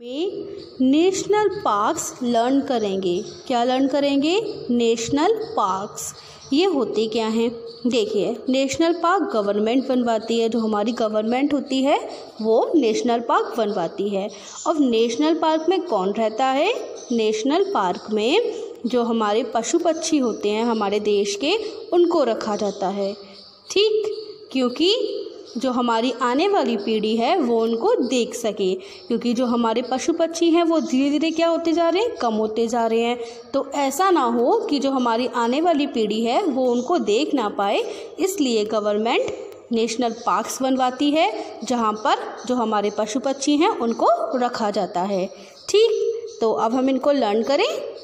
में national parks learn करेंगे। क्या लर्न करेंगे? National parks. ये होते क्या हैं? देखिए, नेशनल पार्क गवर्नमेंट बनवाती है। जो हमारी गवर्नमेंट होती है वो नेशनल पार्क बनवाती है। और नेशनल पार्क में कौन रहता है? नेशनल पार्क में जो हमारे पशु पक्षी होते हैं हमारे देश के, उनको रखा जाता है। ठीक, क्योंकि जो हमारी आने वाली पीढ़ी है वो उनको देख सके, क्योंकि जो हमारे पशु पक्षी हैं वो धीरे धीरे क्या होते जा रहे हैं? कम होते जा रहे हैं। तो ऐसा ना हो कि जो हमारी आने वाली पीढ़ी है वो उनको देख ना पाए, इसलिए गवर्नमेंट नेशनल पार्क्स बनवाती है जहाँ पर जो हमारे पशु पक्षी हैं उनको रखा जाता है। ठीक, तो अब हम इनको लर्न करें।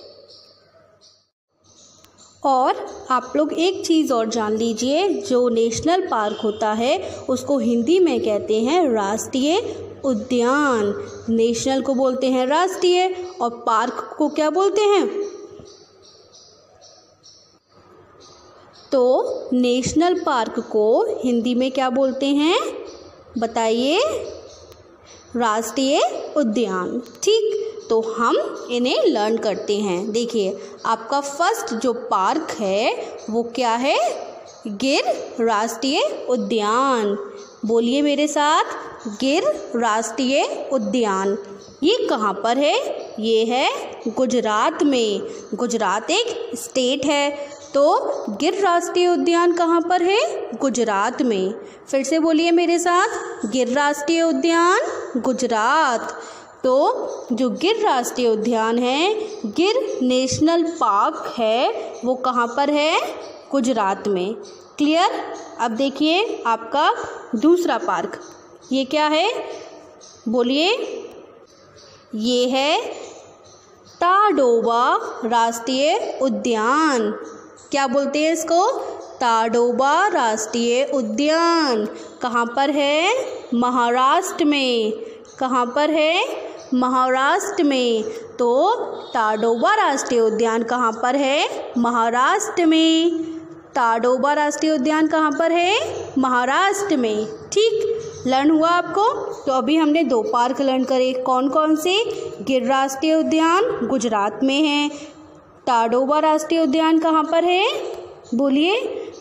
और आप लोग एक चीज़ और जान लीजिए, जो नेशनल पार्क होता है उसको हिंदी में कहते हैं राष्ट्रीय उद्यान। नेशनल को बोलते हैं राष्ट्रीय और पार्क को क्या बोलते हैं? तो नेशनल पार्क को हिंदी में क्या बोलते हैं? बताइए। राष्ट्रीय उद्यान। ठीक, तो हम इन्हें लर्न करते हैं। देखिए, आपका फर्स्ट जो पार्क है वो क्या है? गिर राष्ट्रीय उद्यान। बोलिए मेरे साथ, गिर राष्ट्रीय उद्यान। ये कहाँ पर है? ये है गुजरात में। गुजरात एक स्टेट है, तो गिर राष्ट्रीय उद्यान कहाँ पर है? गुजरात में। फिर से बोलिए मेरे साथ, गिर राष्ट्रीय उद्यान गुजरात। तो जो गिर राष्ट्रीय उद्यान है, गिर नेशनल पार्क है, वो कहाँ पर है? गुजरात में। क्लियर? अब देखिए आपका दूसरा पार्क, ये क्या है? बोलिए। ये है ताडोबा राष्ट्रीय उद्यान। क्या बोलते हैं इसको? ताडोबा राष्ट्रीय उद्यान। कहाँ पर है? महाराष्ट्र में। कहाँ पर है? महाराष्ट्र में। तो ताडोबा राष्ट्रीय उद्यान कहाँ पर है? महाराष्ट्र में। ताडोबा राष्ट्रीय उद्यान कहाँ पर है? महाराष्ट्र में। ठीक, लर्न हुआ आपको? तो अभी हमने 2 पार्क लर्न करे। कौन कौन से? गिर राष्ट्रीय उद्यान गुजरात में है। ताडोबा राष्ट्रीय उद्यान कहाँ पर है? बोलिए।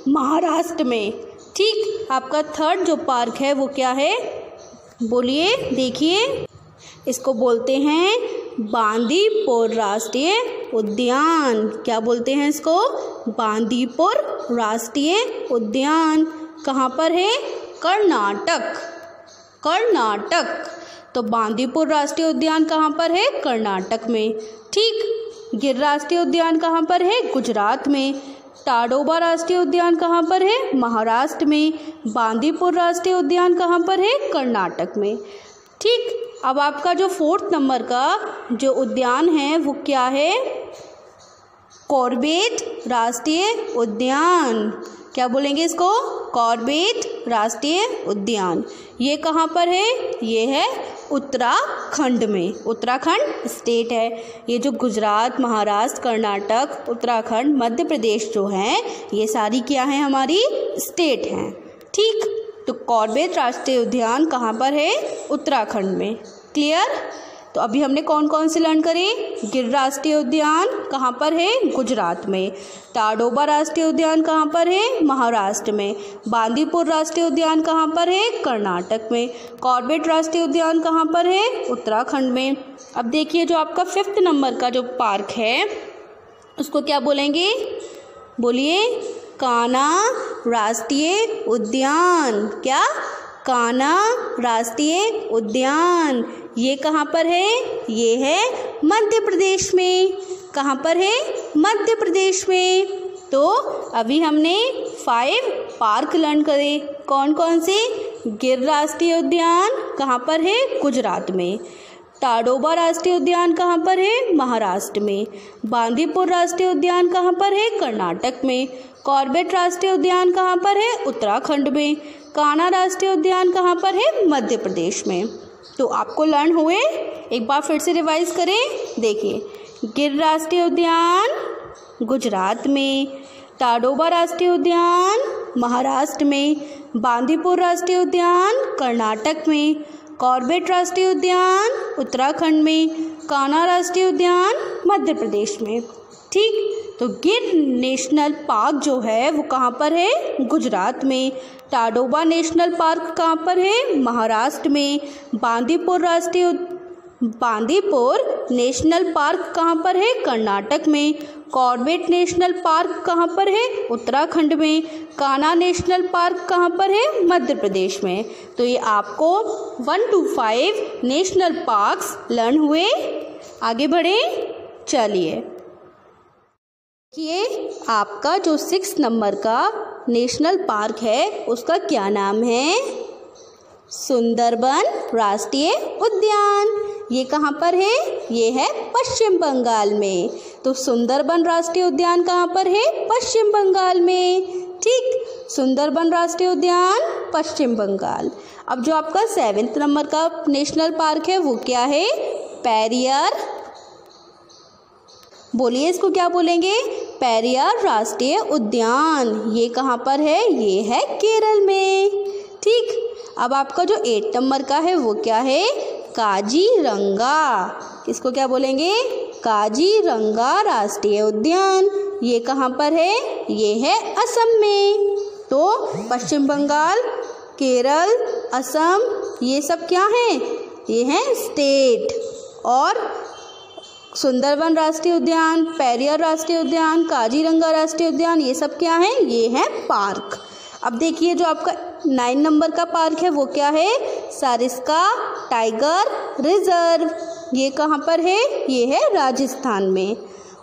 महाराष्ट्र में। ठीक, आपका थर्ड जो पार्क है वो क्या है? बोलिए। देखिए, इसको बोलते हैं बांदीपुर राष्ट्रीय उद्यान। क्या बोलते हैं इसको? बांदीपुर राष्ट्रीय उद्यान। कहाँ पर है? कर्नाटक। कर्नाटक। तो बांदीपुर राष्ट्रीय उद्यान कहाँ पर है? कर्नाटक में। ठीक, गिर राष्ट्रीय उद्यान कहाँ पर है? गुजरात में। ताडोबा राष्ट्रीय उद्यान कहाँ पर है? महाराष्ट्र में। बांदीपुर राष्ट्रीय उद्यान कहाँ पर है? कर्नाटक में। ठीक, अब आपका जो 4th नंबर का जो उद्यान है वो क्या है? कॉर्बेट राष्ट्रीय उद्यान। क्या बोलेंगे इसको? कॉर्बेट राष्ट्रीय उद्यान। ये कहाँ पर है? ये है उत्तराखंड में। उत्तराखंड स्टेट है। ये जो गुजरात, महाराष्ट्र, कर्नाटक, उत्तराखंड, मध्य प्रदेश जो हैं, ये सारी क्या हैं? हमारी स्टेट हैं। ठीक, तो कॉर्बेट राष्ट्रीय उद्यान कहाँ पर है? उत्तराखंड में। क्लियर? तो अभी हमने कौन कौन से लर्न करे? गिर राष्ट्रीय उद्यान कहाँ पर है? गुजरात में। ताडोबा राष्ट्रीय उद्यान कहाँ पर है? महाराष्ट्र में। बांदीपुर राष्ट्रीय उद्यान कहाँ पर है? कर्नाटक में। कॉर्बेट राष्ट्रीय उद्यान कहाँ पर है? उत्तराखंड में। अब देखिए, जो आपका 5th नंबर का जो पार्क है उसको क्या बोलेंगे? बोलिए। कान्हा राष्ट्रीय उद्यान। क्या? कान्हा राष्ट्रीय उद्यान। ये कहाँ पर है? ये है मध्य प्रदेश में। कहाँ पर है? मध्य प्रदेश में। तो अभी हमने 5 पार्क लर्न करे। कौन कौन से? गिर राष्ट्रीय उद्यान कहाँ पर है? गुजरात में। ताडोबा राष्ट्रीय उद्यान कहाँ पर है? महाराष्ट्र में। बांदीपुर राष्ट्रीय उद्यान कहाँ पर है? कर्नाटक में। कॉर्बेट राष्ट्रीय उद्यान कहाँ पर है? उत्तराखंड में। कान्हा राष्ट्रीय उद्यान कहाँ पर है? मध्य प्रदेश में। तो आपको लर्न हुए? एक बार फिर से रिवाइज करें। देखिए, गिर राष्ट्रीय उद्यान गुजरात में, ताडोबा राष्ट्रीय उद्यान महाराष्ट्र में, बांदीपुर राष्ट्रीय उद्यान कर्नाटक में, कॉर्बेट राष्ट्रीय उद्यान उत्तराखंड में, कान्हा राष्ट्रीय उद्यान मध्य प्रदेश में। ठीक, तो गिर नेशनल पार्क जो है वो कहाँ पर है? गुजरात में। टाडोबा नेशनल पार्क कहाँ पर है? महाराष्ट्र में। बांदीपुर नेशनल पार्क कहाँ पर है? कर्नाटक में। कॉर्बेट नेशनल पार्क कहाँ पर है? उत्तराखंड में। कान्हा नेशनल पार्क कहाँ पर है? मध्य प्रदेश में। तो ये आपको 1 to 5 नेशनल पार्क्स लर्न हुए। आगे बढ़े, चलिए देखिए आपका जो 6 नंबर का नेशनल पार्क है उसका क्या नाम है? सुंदरबन राष्ट्रीय उद्यान। ये कहाँ पर है? ये है पश्चिम बंगाल में। तो सुंदरबन राष्ट्रीय उद्यान कहाँ पर है? पश्चिम बंगाल में। ठीक, सुंदरबन राष्ट्रीय उद्यान पश्चिम बंगाल। अब जो आपका 7 नंबर का नेशनल पार्क है वो क्या है? पेरियार। बोलिए इसको क्या बोलेंगे? पेरियार राष्ट्रीय उद्यान। ये कहाँ पर है? ये है केरल में। ठीक, अब आपका जो 8 नंबर का है वो क्या है? काजीरंगा। इसको क्या बोलेंगे? काजीरंगा राष्ट्रीय उद्यान। ये कहाँ पर है? ये है असम में। तो पश्चिम बंगाल, केरल, असम ये सब क्या हैं? ये हैं स्टेट। और सुंदरबन राष्ट्रीय उद्यान, पेरियार राष्ट्रीय उद्यान, काजीरंगा राष्ट्रीय उद्यान ये सब क्या हैं? ये हैं पार्क। अब देखिए जो आपका 9 नंबर का पार्क है वो क्या है? Sariska tiger reserve. ये कहाँ पर है? ये है राजस्थान में।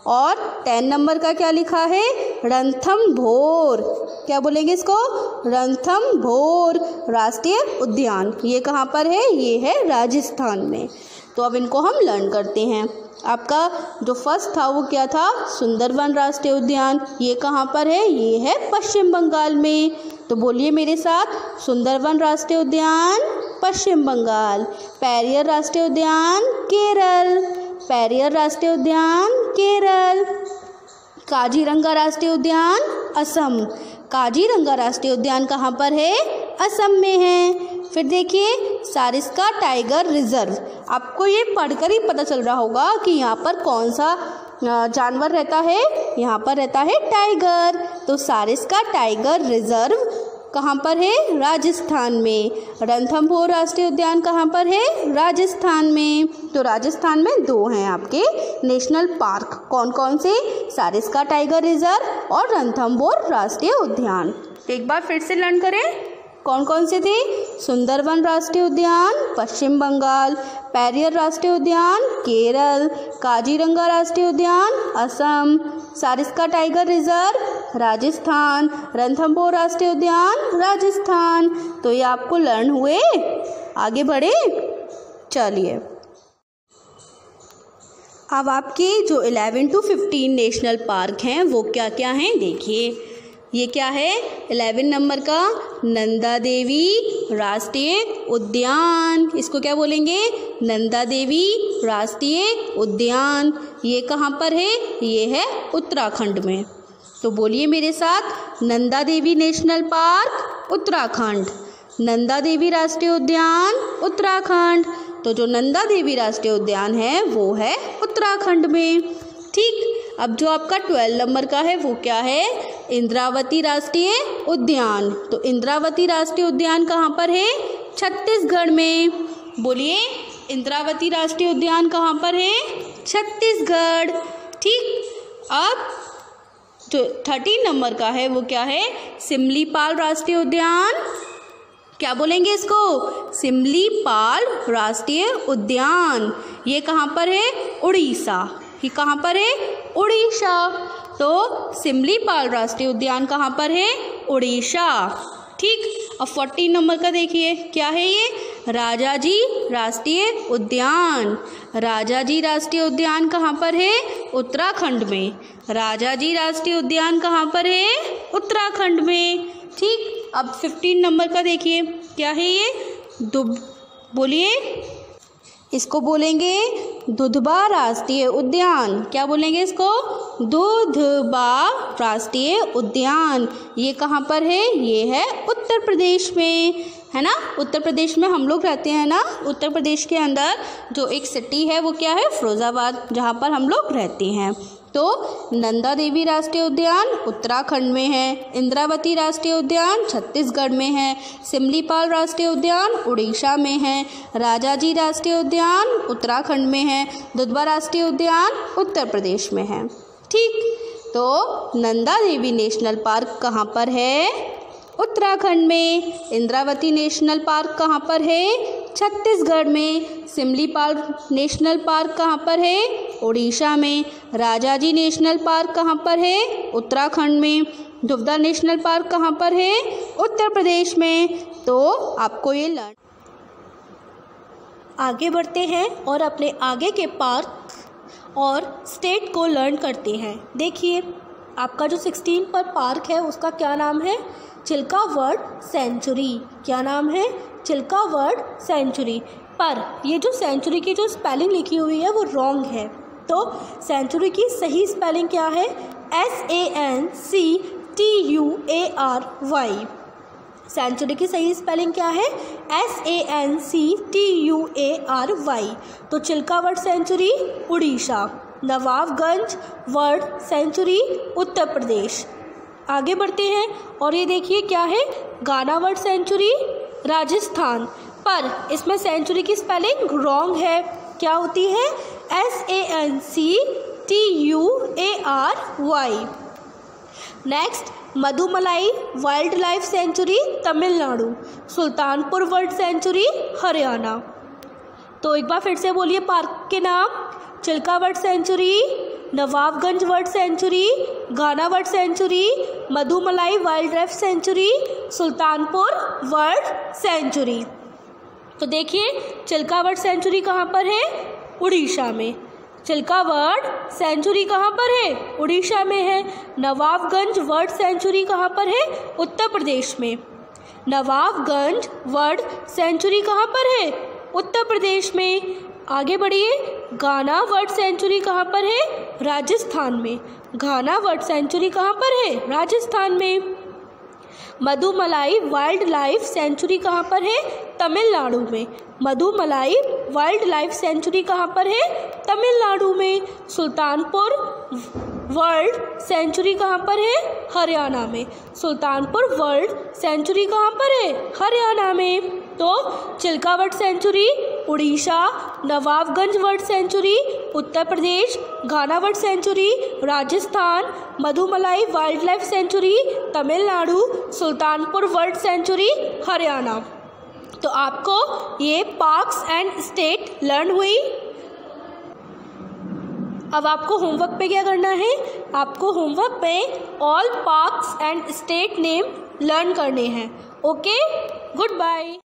और 10 नंबर का क्या लिखा है? रणथंभौर। क्या बोलेंगे इसको? रणथंभौर राष्ट्रीय उद्यान। ये कहाँ पर है? ये है राजस्थान में। तो अब इनको हम लर्न करते हैं। आपका जो फर्स्ट था वो क्या था? सुंदरबन राष्ट्रीय उद्यान। ये कहाँ पर है? ये है पश्चिम बंगाल में। तो बोलिए मेरे साथ, सुंदरबन राष्ट्रीय उद्यान पश्चिम बंगाल, पेरियार राष्ट्रीय उद्यान केरल, पेरियार राष्ट्रीय उद्यान केरल, काजीरंगा राष्ट्रीय उद्यान असम। काजीरंगा राष्ट्रीय उद्यान कहाँ पर है? असम में है। फिर देखिए सारिस्का टाइगर रिजर्व। आपको ये पढ़कर ही पता चल रहा होगा कि यहाँ पर कौन सा जानवर रहता है। यहाँ पर रहता है टाइगर। तो सारिस्का टाइगर रिजर्व कहाँ पर है? राजस्थान में। रणथंभौर राष्ट्रीय उद्यान कहाँ पर है? राजस्थान में। तो राजस्थान में 2 हैं आपके नेशनल पार्क। कौन कौन से? सारिस्का टाइगर रिजर्व और रणथंभौर राष्ट्रीय उद्यान। एक बार फिर से लर्न करें, कौन कौन से थे? सुंदरबन राष्ट्रीय उद्यान पश्चिम बंगाल, पेरियार राष्ट्रीय उद्यान केरल, काजीरंगा राष्ट्रीय उद्यान असम, सारिस्का टाइगर रिजर्व राजस्थान, रणथंभौर राष्ट्रीय उद्यान राजस्थान। तो ये आपको लर्न हुए। आगे बढ़े, चलिए अब आपके जो 11 to 15 नेशनल पार्क हैं वो क्या क्या हैं देखिए। ये क्या है? 11 नंबर का नंदा देवी राष्ट्रीय उद्यान। इसको क्या बोलेंगे? नंदा देवी राष्ट्रीय उद्यान। ये कहाँ पर है? ये है उत्तराखंड में। तो बोलिए मेरे साथ, नंदा देवी नेशनल पार्क उत्तराखंड, नंदा देवी राष्ट्रीय उद्यान उत्तराखंड। तो जो नंदा देवी राष्ट्रीय उद्यान है वो है उत्तराखंड में। ठीक, अब जो आपका 12 नंबर का है वो क्या है? इंद्रावती राष्ट्रीय उद्यान। तो इंद्रावती राष्ट्रीय उद्यान कहाँ पर है? छत्तीसगढ़ में। बोलिए, इंद्रावती राष्ट्रीय उद्यान कहाँ पर है? छत्तीसगढ़। ठीक, अब जो 13 नंबर का है वो क्या है? सिमलीपाल राष्ट्रीय उद्यान। क्या बोलेंगे इसको? सिमलीपाल राष्ट्रीय उद्यान। ये कहाँ पर है? उड़ीसा। ये कहाँ पर है? उड़ीसा। तो सिमलीपाल राष्ट्रीय उद्यान कहाँ पर है? उड़ीसा। ठीक, अब 14 नंबर का देखिए क्या है ये? राजाजी राष्ट्रीय उद्यान। राजाजी राष्ट्रीय उद्यान कहाँ पर है? उत्तराखंड में। राजाजी राष्ट्रीय उद्यान कहाँ पर है? उत्तराखंड में। ठीक, अब 15 नंबर का देखिए क्या है ये? बोलिए, इसको बोलेंगे दुधवा राष्ट्रीय उद्यान। क्या बोलेंगे इसको? दुधवा राष्ट्रीय उद्यान। ये कहाँ पर है? ये है उत्तर प्रदेश में, है ना। उत्तर प्रदेश में हम लोग रहते हैं ना। उत्तर प्रदेश के अंदर जो एक सिटी है वो क्या है? फिरोजाबाद, जहाँ पर हम लोग रहते हैं। तो नंदा देवी राष्ट्रीय उद्यान उत्तराखंड में है, इंद्रावती राष्ट्रीय उद्यान छत्तीसगढ़ में है, सिमलीपाल राष्ट्रीय उद्यान उड़ीसा में है, राजाजी राष्ट्रीय उद्यान उत्तराखंड में है, दुधवा राष्ट्रीय उद्यान उत्तर प्रदेश में है। ठीक, तो नंदा देवी नेशनल पार्क कहाँ पर है? उत्तराखंड में। इंद्रावती नेशनल पार्क कहाँ पर है? छत्तीसगढ़ में। सिमलीपाल नेशनल पार्क कहाँ पर है? उड़ीसा में। राजाजी नेशनल पार्क कहाँ पर है? उत्तराखंड में। दुधवा नेशनल पार्क कहाँ पर है? उत्तर प्रदेश में। तो आपको ये लर्न। आगे बढ़ते हैं और अपने आगे के पार्क और स्टेट को लर्न करते हैं। देखिए, आपका जो 16 पर पार्क है उसका क्या नाम है? Chilika bird sanctuary. क्या नाम है? Chilika bird sanctuary. पर ये जो सेंचुरी की जो स्पेलिंग लिखी हुई है वो रॉन्ग है। तो सेंचुरी की सही स्पेलिंग क्या है? SANCTUARY। सेंचुरी की सही स्पेलिंग क्या है? SANCTUARY। तो Chilka bird sanctuary Orissa, Nawabganj bird sanctuary Uttar Pradesh. आगे बढ़ते हैं और ये देखिए क्या है? गाना बर्ड सेंचुरी राजस्थान। पर इसमें सेंचुरी की स्पेलिंग रॉन्ग है। क्या होती है? SANCTUARY। Next, Mudumalai wild life sanctuary Tamil Nadu, Sultanpur bird sanctuary Haryana. तो एक बार फिर से बोलिए पार्क के नाम। Chilka bird sanctuary, Nawabganj bird sanctuary, Ghana bird sanctuary, Mudumalai wild life sanctuary, Sultanpur bird sanctuary. तो देखिए, चिल्का बर्ड सेंचुरी कहाँ पर है? उड़ीसा में। चिल्का बर्ड सेंचुरी कहाँ पर है? उड़ीसा में है। नवाबगंज बर्ड सेंचुरी कहाँ पर है? उत्तर प्रदेश में। नवाबगंज बर्ड सेंचुरी कहाँ पर है? उत्तर प्रदेश में। आगे बढ़िए, गाना बर्ड सेंचुरी कहाँ पर है? राजस्थान में। गाना बर्ड सेंचुरी कहाँ पर है? राजस्थान में। मधुमलाई वाइल्ड लाइफ सेंचुरी कहाँ पर है? तमिलनाडु में। मधुमलाई वाइल्ड लाइफ सेंचुरी कहाँ पर है? तमिलनाडु में। सुल्तानपुर वर्ल्ड सेंचुरी कहाँ पर है? हरियाणा में। सुल्तानपुर वर्ल्ड सेंचुरी कहाँ पर है? हरियाणा में। तो Chilka bird sanctuary Orissa, Nawabganj bird sanctuary Uttar Pradesh, Ghana bird sanctuary Rajasthan, Mudumalai wild life sanctuary Tamil Nadu, Sultanpur bird sanctuary Haryana. तो आपको ये पार्क्स एंड स्टेट लर्न हुई। अब आपको होमवर्क पे क्या करना है? आपको होमवर्क पे all parks and state name learn करने हैं। Okay, good bye.